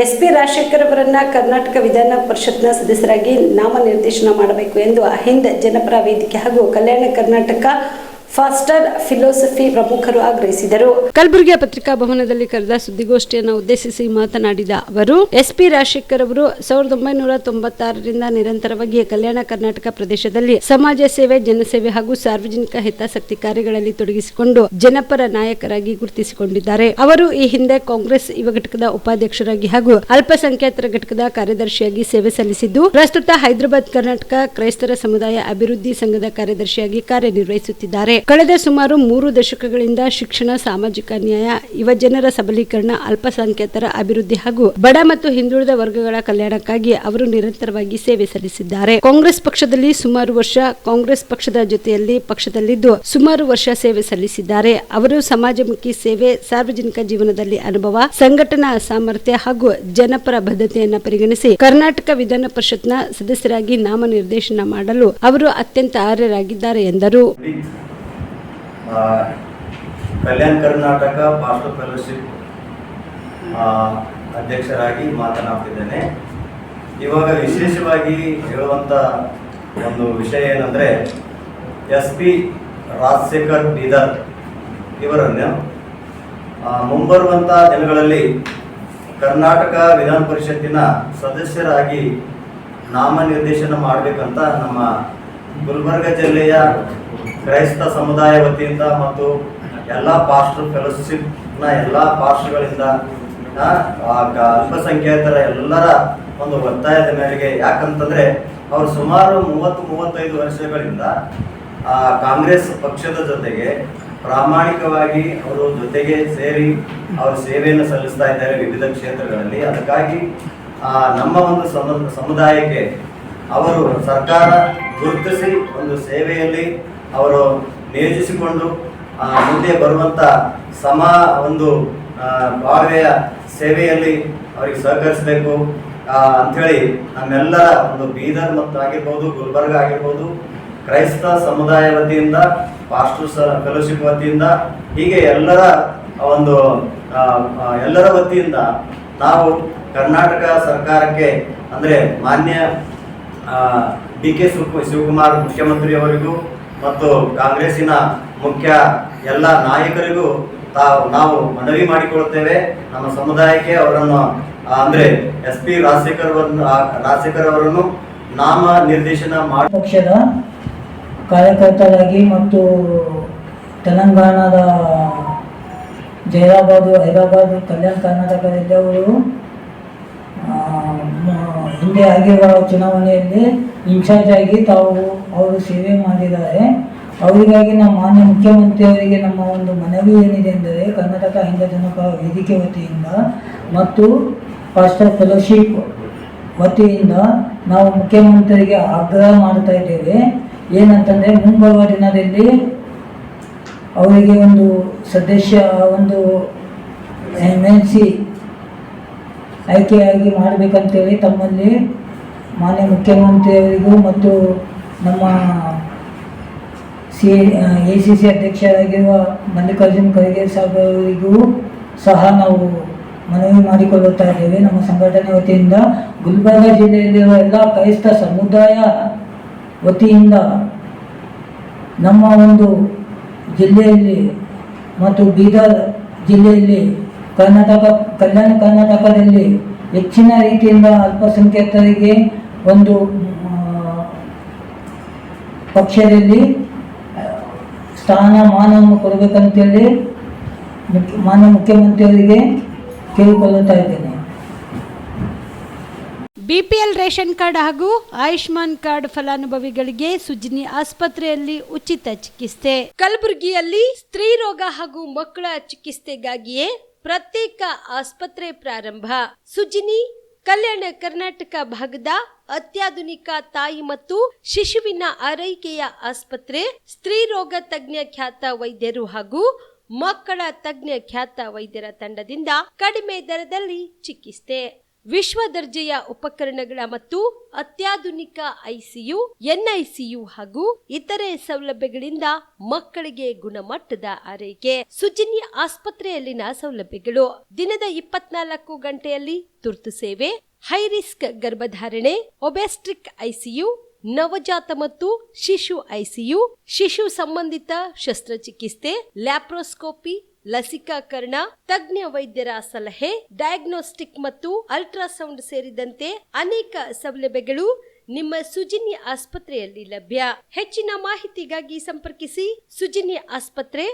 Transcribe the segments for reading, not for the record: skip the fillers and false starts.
SP. Rajashekhar ಅವರನ್ನ ಕರ್ನಾಟಕ ವಿಧಾನ ಪರಿಷತ್ನ ಸದಸ್ಯರಾಗಿ ನಾಮನಿರ್ದೇಶನ ಮಾಡಬೇಕು ಎಂದು ಹಿಂದ್ ಜನಪರ ವೇದಿಕೆ ಹಾಗೂ ಕಲ್ಯಾಣ ಕರ್ನಾಟಕ ಫಾಸ್ಟರ್ ಫಿಲೋಸಫಿ ಪ್ರಮುಖರು ಆಗ್ರಹಿಸಿದರು. ಕಲಬುರಗಿಯ ಪತ್ರಿಕಾ ಭವನದಲ್ಲಿ ಕರೆದ ಸುದ್ದಿಗೋಷ್ಠಿಯನ್ನು ಉದ್ದೇಶಿಸಿ ಮಾತನಾಡಿದ ಅವರು, ಎಸ್.ಪಿ. ರಾಜಶೇಖರ್ ಅವರು 1996ರಿಂದ ನಿರಂತರವಾಗಿ ಕಲ್ಯಾಣ ಕರ್ನಾಟಕ ಪ್ರದೇಶದಲ್ಲಿ ಸಮಾಜ ಸೇವೆ, ಜನಸೇವೆ ಹಾಗೂ ಸಾರ್ವಜನಿಕ ಹಿತಾಸಕ್ತಿ ಕಾರ್ಯಗಳಲ್ಲಿ ತೊಡಗಿಸಿಕೊಂಡು ಜನಪರ ನಾಯಕರಾಗಿ ಗುರುತಿಸಿಕೊಂಡಿದ್ದಾರೆ. ಅವರು ಈ ಹಿಂದೆ ಕಾಂಗ್ರೆಸ್ ಯುವ ಘಟಕದ ಉಪಾಧ್ಯಕ್ಷರಾಗಿ ಹಾಗೂ ಅಲ್ಪಸಂಖ್ಯಾತರ ಘಟಕದ ಕಾರ್ಯದರ್ಶಿಯಾಗಿ ಸೇವೆ ಸಲ್ಲಿಸಿದ್ದು, ಪ್ರಸ್ತುತ ಹೈದರಾಬಾದ್ ಕರ್ನಾಟಕ ಕ್ರೈಸ್ತರ ಸಮುದಾಯ ಅಭಿವೃದ್ಧಿ ಸಂಘದ ಕಾರ್ಯದರ್ಶಿಯಾಗಿ ಕಾರ್ಯನಿರ್ವಹಿಸುತ್ತಿದ್ದಾರೆ. ಕಳೆದ ಸುಮಾರು 3 ದಶಕಗಳಿಂದ ಶಿಕ್ಷಣ, ಸಾಮಾಜಿಕ ನ್ಯಾಯ, ಯುವಜನರ ಸಬಲೀಕರಣ, ಅಲ್ಪಸಂಖ್ಯಾತರ ಅಭಿವೃದ್ಧಿ ಹಾಗೂ ಬಡ ಮತ್ತು ಹಿಂದುಳಿದ ವರ್ಗಗಳ ಕಲ್ಯಾಣಕ್ಕಾಗಿ ಅವರು ನಿರಂತರವಾಗಿ ಸೇವೆ ಸಲ್ಲಿಸಿದ್ದಾರೆ. ಕಾಂಗ್ರೆಸ್ ಪಕ್ಷದಲ್ಲಿ ಸುಮಾರು ವರ್ಷ, ಕಾಂಗ್ರೆಸ್ ಪಕ್ಷದ ಜೊತೆಯಲ್ಲಿ ಪಕ್ಷದಲ್ಲಿದ್ದು ಸುಮಾರು ವರ್ಷ ಸೇವೆ ಸಲ್ಲಿಸಿದ್ದಾರೆ. ಅವರು ಸಮಾಜಮುಖಿ ಸೇವೆ, ಸಾರ್ವಜನಿಕ ಜೀವನದಲ್ಲಿ ಅನುಭವ, ಸಂಘಟನಾ ಸಾಮರ್ಥ್ಯ ಹಾಗೂ ಜನಪರ ಬದ್ಧತೆಯನ್ನು ಪರಿಗಣಿಸಿ ಕರ್ನಾಟಕ ವಿಧಾನ ಪರಿಷತ್ನ ಸದಸ್ಯರಾಗಿ ನಾಮನಿರ್ದೇಶನ ಮಾಡಲು ಅವರು ಅತ್ಯಂತ ಅರ್ಹರಾಗಿದ್ದಾರೆ ಎಂದರು. ಕಲ್ಯಾಣ ಕರ್ನಾಟಕ ಫಾಸ್ಟರ್ ಫೆಲೋಶಿಪ್ ಅಧ್ಯಕ್ಷರಾಗಿ ಮಾತನಾಡ್ತಿದ್ದೇನೆ. ಇವಾಗ ವಿಶೇಷವಾಗಿ ಹೇಳುವಂಥ ಒಂದು ವಿಷಯ ಏನಂದರೆ, ಎಸ್.ಪಿ. ರಾಜಶೇಖರ್ ಬೀದರ್ ಇವರನ್ನು ಮುಂಬರುವಂಥ ದಿನಗಳಲ್ಲಿ ಕರ್ನಾಟಕ ವಿಧಾನ ಪರಿಷತ್ತಿನ ಸದಸ್ಯರಾಗಿ ನಾಮನಿರ್ದೇಶನ ಮಾಡಬೇಕಂತ ನಮ್ಮ ಗುಲ್ಬರ್ಗ ಜಿಲ್ಲೆಯ ಕ್ರೈಸ್ತ ಸಮುದಾಯ ವತಿಯಿಂದ ಮತ್ತು ಎಲ್ಲ ಪಾಸ್ಟರ್ ಫೆಲೋಶಿಪ್ನ ಎಲ್ಲ ಪಾಸ್ಟರ್ಗಳಿಂದ ಅಲ್ಪಸಂಖ್ಯಾತರ ಎಲ್ಲರ ಒಂದು ಒತ್ತಾಯದ ಮೇರೆಗೆ, ಯಾಕಂತಂದರೆ ಅವರು ಸುಮಾರು 30-35 ವರ್ಷಗಳಿಂದ ಕಾಂಗ್ರೆಸ್ ಪಕ್ಷದ ಜೊತೆಗೆ ಪ್ರಾಮಾಣಿಕವಾಗಿ ಅವರು ಜೊತೆಗೆ ಸೇರಿ ಅವರು ಸೇವೆಯನ್ನು ಸಲ್ಲಿಸ್ತಾ ಇದ್ದಾರೆ ವಿವಿಧ ಕ್ಷೇತ್ರಗಳಲ್ಲಿ. ಅದಕ್ಕಾಗಿ ನಮ್ಮ ಒಂದು ಸಮುದಾಯಕ್ಕೆ ಅವರು ಸರ್ಕಾರ ಗುರುತಿಸಿ ಒಂದು ಸೇವೆಯಲ್ಲಿ ಅವರು ನಿಯೋಜಿಸಿಕೊಂಡು ಮುಂದೆ ಬರುವಂಥ ಒಂದು ಬಾಳ್ವೆಯ ಸೇವೆಯಲ್ಲಿ ಅವರಿಗೆ ಸಹಕರಿಸಬೇಕು ಅಂಥೇಳಿ ನಮ್ಮೆಲ್ಲರ ಒಂದು ಬೀದರ್ ಮತ್ತು ಆಗಿರ್ಬೋದು, ಗುಲ್ಬರ್ಗ ಆಗಿರ್ಬೋದು, ಕ್ರೈಸ್ತ ಸಮುದಾಯ ವತಿಯಿಂದ, ಪಾಸ್ಟರ್ ಫೆಲೋಶಿಪ್ ವತಿಯಿಂದ, ಹೀಗೆ ಎಲ್ಲರ ವತಿಯಿಂದ ನಾವು ಕರ್ನಾಟಕ ಸರ್ಕಾರಕ್ಕೆ, ಅಂದರೆ ಮಾನ್ಯ ಡಿ.ಕೆ. ಶಿವಕುಮಾರ್ ಮುಖ್ಯಮಂತ್ರಿಯವರಿಗೂ ಮತ್ತು ಕಾಂಗ್ರೆಸ್ಸಿನ ಮುಖ್ಯ ಎಲ್ಲ ನಾಯಕರಿಗೂ ನಾವು ಮನವಿ ಮಾಡಿಕೊಳ್ಳುತ್ತೇವೆ. ನಮ್ಮ ಸಮುದಾಯಕ್ಕೆ ಅವರನ್ನು ಅಂದರೆ ಎಸ್.ಪಿ. ರಾಜಶೇಖರ್ ಅವರನ್ನು ನಾಮ ನಿರ್ದೇಶನ ಮಾಡಿ ಪಕ್ಷದ ಕಾರ್ಯಕರ್ತರಾಗಿ ಮತ್ತು ತೆಲಂಗಾಣದ ಹೈದರಾಬಾದ್ ಕಲ್ಯಾಣ ಕರ್ನಾಟಕದಲ್ಲಿ ಅವರು ಹಿಂದೆ ಆಗಿರುವ ಚುನಾವಣೆಯಲ್ಲಿ ಇನ್ಚಾರ್ಜ್ ಆಗಿ ಅವರು ಸೇವೆ ಮಾಡಿದ್ದಾರೆ. ಅವರಿಗಾಗಿ ನಮ್ಮ ಮಾನ್ಯ ಮುಖ್ಯಮಂತ್ರಿಯವರಿಗೆ ನಮ್ಮ ಒಂದು ಮನವಿ ಏನಿದೆ ಎಂದರೆ, ಕರ್ನಾಟಕ ಹಿಂದೂ ಜನಪರ ವೇದಿಕೆ ವತಿಯಿಂದ ಮತ್ತು ಫಾಸ್ಟರ್ ಫೆಲೋಶಿಪ್ ವತಿಯಿಂದ ನಾವು ಮುಖ್ಯಮಂತ್ರಿಗೆ ಆಗ್ರಹ ಮಾಡ್ತಾ ಇದ್ದೇವೆ. ಏನಂತಂದರೆ, ಮುಂಬರುವ ದಿನದಲ್ಲಿ ಅವರಿಗೆ ಒಂದು MNC ಆಯ್ಕೆಯಾಗಿ ಮಾಡಬೇಕಂತೇಳಿ ತಮ್ಮಲ್ಲಿ ಮಾನ್ಯ ಮುಖ್ಯಮಂತ್ರಿಯವರಿಗೂ ಮತ್ತು ನಮ್ಮ ACC ಅಧ್ಯಕ್ಷರಾಗಿರುವ ಮಲ್ಲಿಕಾರ್ಜುನ್ ಖರ್ಗೆ ಸಾಹೇಬ್ ಅವರಿಗೂ ಸಹ ನಾವು ಮನವಿ ಮಾಡಿಕೊಳ್ಳುತ್ತಾ ಇದ್ದೇವೆ. ನಮ್ಮ ಸಂಘಟನೆ ವತಿಯಿಂದ ಗುಲ್ಬರ್ಗ ಜಿಲ್ಲೆಯಲ್ಲಿರುವ ಎಲ್ಲ ಕ್ರೈಸ್ತ ಸಮುದಾಯ ವತಿಯಿಂದ ನಮ್ಮ ಒಂದು ಜಿಲ್ಲೆಯಲ್ಲಿ ಮತ್ತು ಬೀದರ್ ಜಿಲ್ಲೆಯಲ್ಲಿ ಕಲ್ಯಾಣ ಕರ್ನಾಟಕದಲ್ಲಿ ಹೆಚ್ಚಿನ ರೀತಿಯಿಂದ ಅಲ್ಪಸಂಖ್ಯಾತರಿಗೆ ಒಂದು ಪಕ್ಷದಲ್ಲಿ ಸ್ಥಾನಮಾನವನ್ನು ಕೊಡಬೇಕಂತೇಳಿ ಮಾನ್ಯ ಮುಖ್ಯಮಂತ್ರಿಯವರಿಗೆ ಕೇಳಿಕೊಳ್ಳುತ್ತಾ ಇದ್ದೇನೆ. ಬಿಪಿಎಲ್ ರೇಷನ್ ಕಾರ್ಡ್ ಹಾಗೂ ಆಯುಷ್ಮಾನ್ ಕಾರ್ಡ್ ಫಲಾನುಭವಿಗಳಿಗೆ ಸುಜ್ನಿ ಆಸ್ಪತ್ರೆಯಲ್ಲಿ ಉಚಿತ ಚಿಕಿತ್ಸೆ. ಕಲಬುರಗಿಯಲ್ಲಿ ಸ್ತ್ರೀ ರೋಗ ಹಾಗೂ ಮಕ್ಕಳ ಚಿಕಿತ್ಸೆಗಾಗಿಯೇ ಪ್ರತ್ಯೇಕ ಆಸ್ಪತ್ರೆ ಪ್ರಾರಂಭ. ಸುಜ್ನಿ ಕಲ್ಯಾಣ ಕರ್ನಾಟಕ ಭಾಗದ ಅತ್ಯಾಧುನಿಕ ತಾಯಿ ಮತ್ತು ಶಿಶುವಿನ ಆರೈಕೆಯ ಆಸ್ಪತ್ರೆ. ಸ್ತ್ರೀ ರೋಗ ತಜ್ಞ ಖ್ಯಾತ ವೈದ್ಯರು ಹಾಗೂ ಮಕ್ಕಳ ತಜ್ಞ ಖ್ಯಾತ ವೈದ್ಯರ ತಂಡದಿಂದ ಕಡಿಮೆ ದರದಲ್ಲಿ ಚಿಕಿತ್ಸೆ. ವಿಶ್ವ ದರ್ಜೆಯ ಉಪಕರಣಗಳ ಮತ್ತು ಅತ್ಯಾಧುನಿಕ ICU, NICU ಹಾಗೂ ಇತರೆ ಸೌಲಭ್ಯಗಳಿಂದ ಮಕ್ಕಳಿಗೆ ಗುಣಮಟ್ಟದ ಆರೈಕೆ. ಸುಜಿನಿ ಆಸ್ಪತ್ರೆಯಲ್ಲಿನ ಸೌಲಭ್ಯಗಳು: ದಿನದ 24 ಗಂಟೆಯಲ್ಲಿ ತುರ್ತು ಸೇವೆ, ಹೈ ರಿಸ್ಕ್ ಗರ್ಭಧಾರಣೆ, ಒಬೆಸ್ಟ್ರಿಕ್ ICU, ನವಜಾತ ಮತ್ತು ಶಿಶು ICU, ಶಿಶು ಸಂಬಂಧಿತ ಶಸ್ತ್ರಚಿಕಿತ್ಸೆ, ಲ್ಯಾಪ್ರೋಸ್ಕೋಪಿ, ಲಸಿಕಾಕರಣ, ತಜ್ಞ ವೈದ್ಯರ ಸಲಹೆ, ಡಯಾಗ್ನೋಸ್ಟಿಕ್ ಮತ್ತು ಅಲ್ಟ್ರಾಸೌಂಡ್ ಸೇರಿದಂತೆ ಅನೇಕ ಸೌಲಭ್ಯಗಳು ನಿಮ್ಮ ಸುಜಿನಿ ಆಸ್ಪತ್ರೆಯಲ್ಲಿ ಲಭ್ಯ. ಹೆಚ್ಚಿನ ಮಾಹಿತಿಗಾಗಿ ಸಂಪರ್ಕಿಸಿ ಸುಜಿನಿ ಆಸ್ಪತ್ರೆ,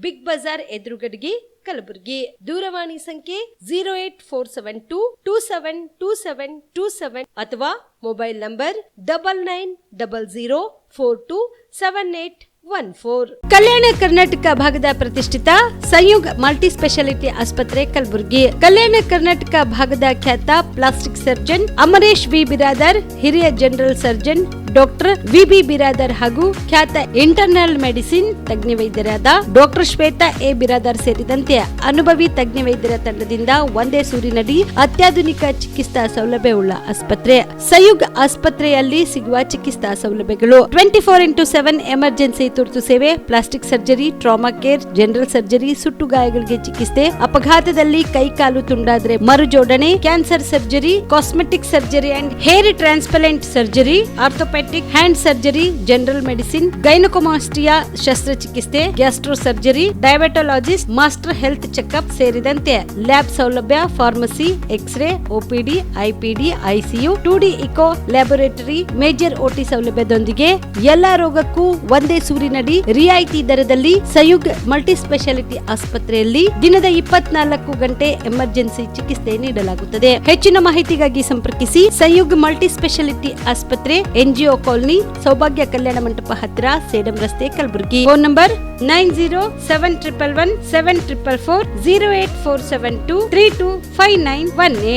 ಬಿಗ್ ಬಜಾರ್ ಎದುರುಗಡೆಗೆ, ಕಲಬುರಗಿ. ದೂರವಾಣಿ ಸಂಖ್ಯೆ 08472 272727 ಅಥವಾ ಮೊಬೈಲ್ ನಂಬರ್ 9900427814. ಕಲ್ಯಾಣ ಕರ್ನಾಟಕ ಭಾಗದ ಪ್ರತಿಷ್ಠಿತ ಸಂಯುಗ್ ಮಲ್ಟಿ ಸ್ಪೆಷಾಲಿಟಿ ಆಸ್ಪತ್ರೆ, ಕಲಬುರಗಿ. ಕಲ್ಯಾಣ ಕರ್ನಾಟಕ ಭಾಗದ ಖ್ಯಾತ plastic surgeon Amaresh V Biradar, ಹಿರಿಯ general surgeon doctor VB Biradar ಹಾಗೂ ಖ್ಯಾತ ಇಂಟರ್ನಲ್ ಮೆಡಿಸಿನ್ ತಜ್ಞ ವೈದ್ಯರಾದ ಡಾಕ್ಟರ್ ಶ್ವೇತಾ ಎ ಬಿರಾದರ್ ಸೇರಿದಂತೆ ಅನುಭವಿ ತಜ್ಞ ವೈದ್ಯರ ತಂಡದಿಂದ ಒಂದೇ ಸೂರಿನಡಿ ಅತ್ಯಾಧುನಿಕ ಚಿಕಿತ್ಸಾ ಸೌಲಭ್ಯವುಳ್ಳ ಆಸ್ಪತ್ರೆ. ಸಂಯುಗ್ ಆಸ್ಪತ್ರೆಯಲ್ಲಿ ಸಿಗುವ ಚಿಕಿತ್ಸಾ ಸೌಲಭ್ಯಗಳು: 24x7 ಎಮರ್ಜೆನ್ಸಿ ತುರ್ತು ಸೇವೆ, plastic surgery, trauma care, general surgery, ಸುಟ್ಟು ಗಾಯಗಳಿಗೆ ಚಿಕಿತ್ಸೆ, ಅಪಘಾತದಲ್ಲಿ ಕೈ ಕಾಲು ತುಂಡಾದ್ರೆ ಮರುಜೋಡಣೆ, cancer surgery, cosmetic surgery and hair transplant surgery, orthopaedic hand surgery, general medicine, gynaecomastia ಶಸ್ತ್ರಚಿಕಿತ್ಸೆ, gastro surgery, diabetologist, master health checkup ಸೇರಿದಂತೆ ಲ್ಯಾಬ್ ಸೌಲಭ್ಯ, pharmacy, x ray, OPD, IPD, ICU, 2D echo laboratory, major OT ಸೌಲಭ್ಯದೊಂದಿಗೆ ಎಲ್ಲಾ ರೋಗಕ್ಕೂ ಒಂದೇ ಸೂರಿನಡಿ ರಿಯಾಯಿತಿ ದರದಲ್ಲಿ ಸಂಯುಗ್ multi speciality ಆಸ್ಪತ್ರೆಯಲ್ಲಿ ದಿನದ 24 ಗಂಟೆ ಎಮರ್ಜೆನ್ಸಿ ಚಿಕಿತ್ಸೆ ನೀಡಲಾಗುತ್ತದೆ. ಹೆಚ್ಚಿನ ಮಾಹಿತಿಗಾಗಿ ಸಂಪರ್ಕಿಸಿ ಸಂಯುಗ್ ಮಲ್ಟಿ ಸ್ಪೆಷಾಲಿಟಿ ಆಸ್ಪತ್ರೆ, NGO ಕಾಲೋನಿ, ಸೌಭಾಗ್ಯ ಕಲ್ಯಾಣ ಮಂಟಪ ಹತ್ತಿರ, ಸೇಡಂ ರಸ್ತೆ, ಕಲಬುರಗಿ. Phone number 9071117444, 08472325918.